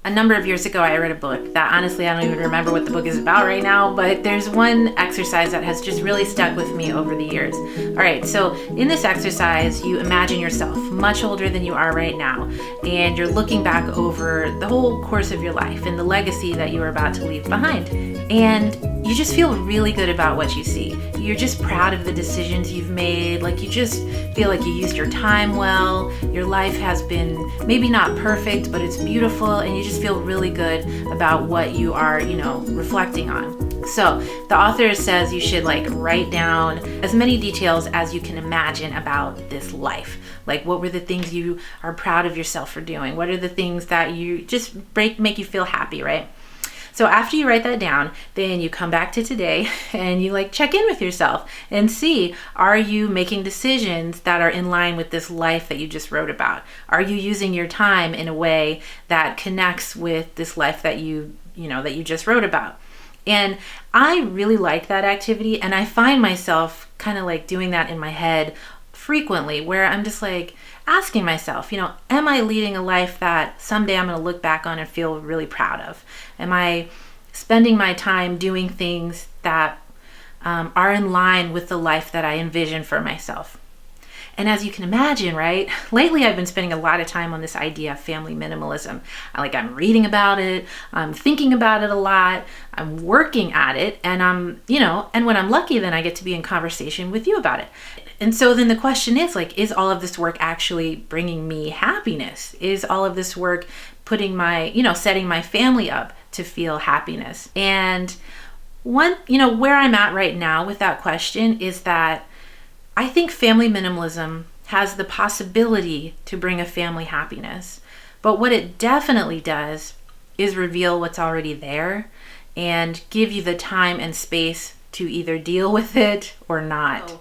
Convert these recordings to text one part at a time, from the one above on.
A number of years ago, I read a book that honestly, I don't even remember what the book is about right now, but there's one exercise that has just really stuck with me over the years. All right, so in this exercise, you imagine yourself much older than you are right now, and you're looking back over the whole course of your life and the legacy that you are about to leave behind. And you just feel really good about what you see. You're just proud of the decisions you've made. Like, you just feel like you used your time well. Your life has been maybe not perfect, but it's beautiful, and you just feel really good about what you are, reflecting on. So the author says you should write down as many details as you can imagine about this life. Like, what were the things you are proud of yourself for doing? What are the things that you just make you feel happy, right? So after you write that down, then you come back to today and you check in with yourself and see, are you making decisions that are in line with this life that you just wrote about? Are you using your time in a way that connects with this life that you just wrote about? And I really like that activity, and I find myself kind of doing that in my head frequently, where I'm just asking myself, am I leading a life that someday I'm going to look back on and feel really proud of? Am I spending my time doing things that are in line with the life that I envision for myself? And as you can imagine, right, lately I've been spending a lot of time on this idea of family minimalism. I'm reading about it, I'm thinking about it a lot, I'm working at it, and and when I'm lucky, then I get to be in conversation with you about it. And so then the question is all of this work actually bringing me happiness? Is all of this work putting setting my family up to feel happiness? And where I'm at right now with that question is that I think family minimalism has the possibility to bring a family happiness. But what it definitely does is reveal what's already there and give you the time and space to either deal with it or not. So,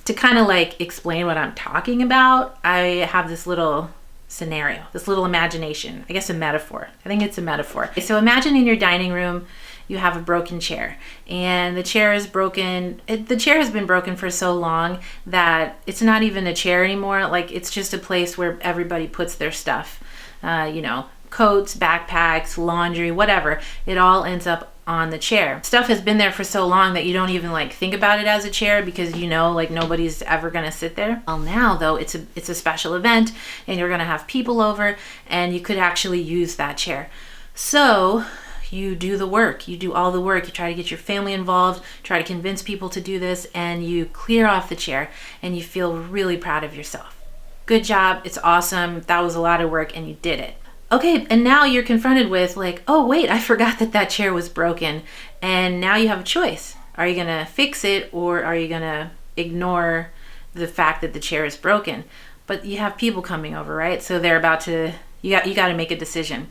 to kind of explain what I'm talking about, I have this little scenario, this little imagination, I guess a metaphor. I think it's a metaphor. So imagine in your dining room, you have a broken chair, and the chair is broken. The chair has been broken for so long that it's not even a chair anymore. It's just a place where everybody puts their stuff, coats, backpacks, laundry, whatever. It all ends up on the chair. Stuff has been there for so long that you don't even think about it as a chair, because nobody's ever gonna sit there. Well, now though, it's a special event, and you're gonna have people over, and you could actually use that chair. So you do the work, you do all the work, you try to get your family involved, try to convince people to do this, and you clear off the chair, and you feel really proud of yourself. Good job, it's awesome, that was a lot of work, and you did it. Okay, and now you're confronted with oh wait, I forgot that chair was broken, and now you have a choice. Are you gonna fix it, or are you gonna ignore the fact that the chair is broken? But you have people coming over, right? So they're about to, you got to make a decision.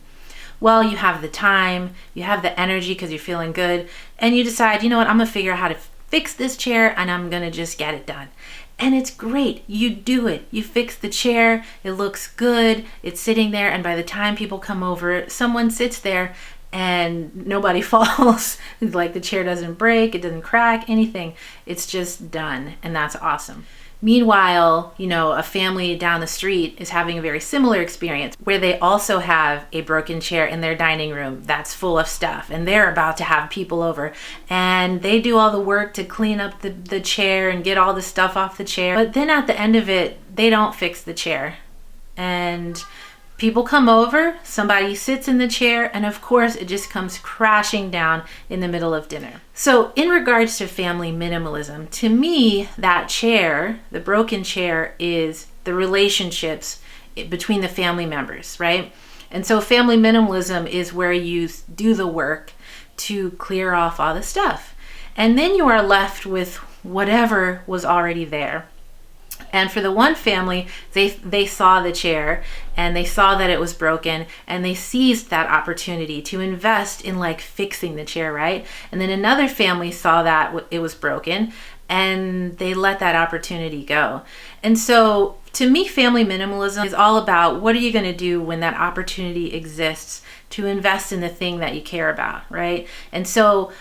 Well, you have the time, you have the energy because you're feeling good, and you decide, I'm gonna figure out how to fix this chair, and I'm gonna just get it done. And it's great. You do it. You fix the chair. It looks good. It's sitting there. And by the time people come over, someone sits there and nobody falls. The chair doesn't break. It doesn't crack, anything. It's just done. And that's awesome. Meanwhile, a family down the street is having a very similar experience where they also have a broken chair in their dining room that's full of stuff, and they're about to have people over, and they do all the work to clean up the chair and get all the stuff off the chair. But then at the end of it, they don't fix the chair. And people come over, somebody sits in the chair, and of course it just comes crashing down in the middle of dinner. So in regards to family minimalism, to me, that chair, the broken chair, is the relationships between the family members, right? And so family minimalism is where you do the work to clear off all the stuff. And then you are left with whatever was already there. And for the one family, they saw the chair and they saw that it was broken, and they seized that opportunity to invest in fixing the chair, right? And then another family saw that it was broken, and they let that opportunity go. And so to me, family minimalism is all about, what are you going to do when that opportunity exists to invest in the thing that you care about, right? And so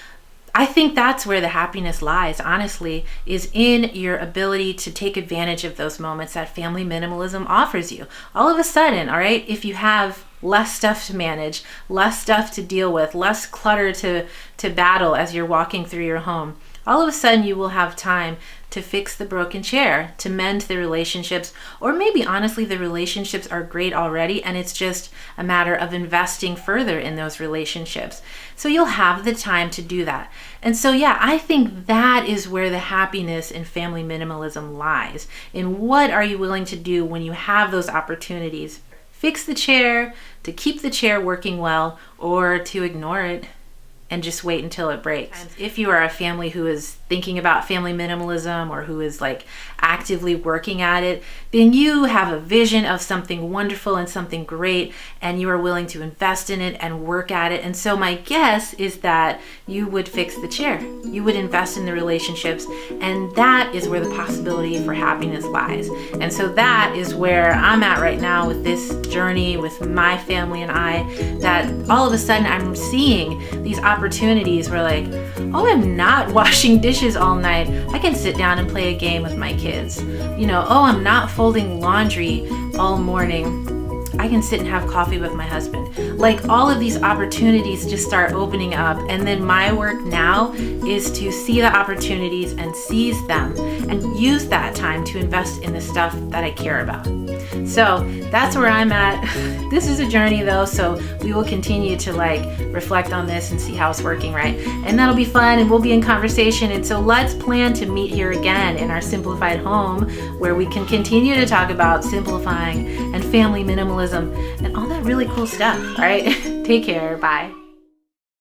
I think that's where the happiness lies, honestly, is in your ability to take advantage of those moments that family minimalism offers you. All of a sudden, all right, if you have less stuff to manage, less stuff to deal with, less clutter to battle as you're walking through your home. All of a sudden you will have time to fix the broken chair, to mend the relationships, or maybe honestly the relationships are great already and it's just a matter of investing further in those relationships. So you'll have the time to do that. And so yeah, I think that is where the happiness in family minimalism lies. In what are you willing to do when you have those opportunities? Fix the chair, to keep the chair working well, or to ignore it and just wait until it breaks. If you are a family who is thinking about family minimalism or who is like actively working at it, then you have a vision of something wonderful and something great, and you are willing to invest in it and work at it. And so my guess is that you would fix the chair. You would invest in the relationships, and that is where the possibility for happiness lies. And so that is where I'm at right now with this journey with my family and I, that all of a sudden I'm seeing these opportunities where like, oh, I'm not washing dishes all night. I can sit down and play a game with my kids. Oh, I'm not folding laundry all morning. I can sit and have coffee with my husband. Like all of these opportunities just start opening up. And then my work now is to see the opportunities and seize them and use that time to invest in the stuff that I care about. So that's where I'm at. This is a journey though, so we will continue to reflect on this and see how it's working, right? And that'll be fun, and we'll be in conversation. And so let's plan to meet here again in our simplified home, where we can continue to talk about simplifying and family minimalism and all that really cool stuff. All right, take care. Bye.